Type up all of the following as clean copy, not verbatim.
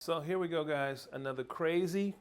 So here we go, guys. Another crazy,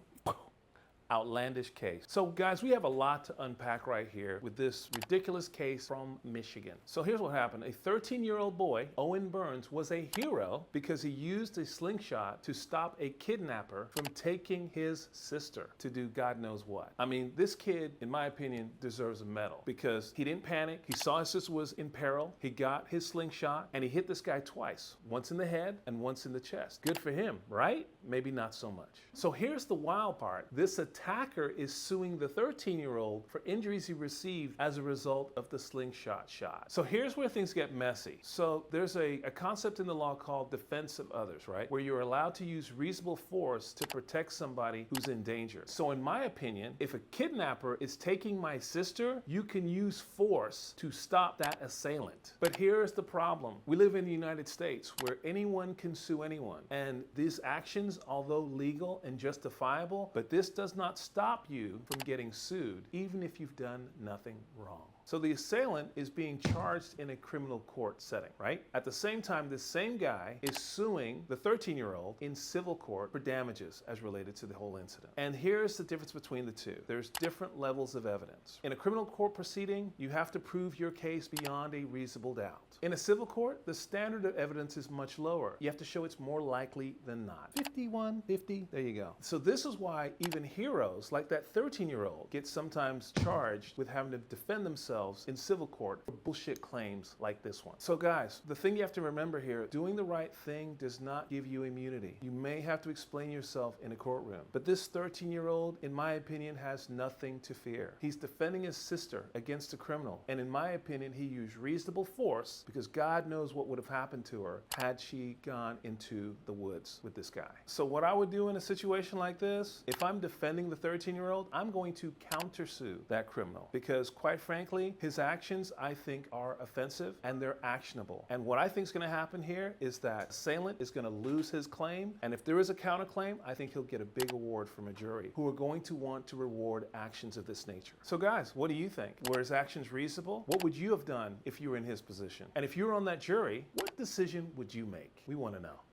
outlandish case. So guys, we have a lot to unpack right here with this ridiculous case from Michigan. So here's what happened. A 13-year-old boy, Owen Burns, was a hero because he used a slingshot to stop a kidnapper from taking his sister to do God knows what. I mean, this kid, in my opinion, deserves a medal because he didn't panic. He saw his sister was in peril. He got his slingshot and he hit this guy twice, once in the head and once in the chest. Good for him, right? Maybe not so much. So here's the wild part. This attacker is suing the 13-year-old for injuries he received as a result of the slingshot shot. So here's where things get messy. So there's a concept in the law called defense of others, right? Where you're allowed to use reasonable force to protect somebody who's in danger. So in my opinion, if a kidnapper is taking my sister, you can use force to stop that assailant. But here's the problem. We live in the United States where anyone can sue anyone. And these actions, although legal and justifiable, but this does not stop you from getting sued, even if you've done nothing wrong. So the assailant is being charged in a criminal court setting, right? At the same time, this same guy is suing the 13-year-old in civil court for damages as related to the whole incident. And here's the difference between the two. There's different levels of evidence. In a criminal court proceeding, you have to prove your case beyond a reasonable doubt. In a civil court, the standard of evidence is much lower. You have to show it's more likely than not. 51, 50, there you go. So this is why even heroes like that 13-year-old get sometimes charged with having to defend themselves in civil court for bullshit claims like this one. So guys, the thing you have to remember here, doing the right thing does not give you immunity. You may have to explain yourself in a courtroom, but this 13-year-old, in my opinion, has nothing to fear. He's defending his sister against a criminal, and in my opinion, he used reasonable force because God knows what would have happened to her had she gone into the woods with this guy. So what I would do in a situation like this, if I'm defending the 13-year-old, I'm going to countersue that criminal because quite frankly, his actions, I think, are offensive and they're actionable. And what I think is going to happen here is that assailant is going to lose his claim. And if there is a counterclaim, I think he'll get a big award from a jury who are going to want to reward actions of this nature. So guys, what do you think? Were his actions reasonable? What would you have done if you were in his position? And if you were on that jury, what decision would you make? We want to know.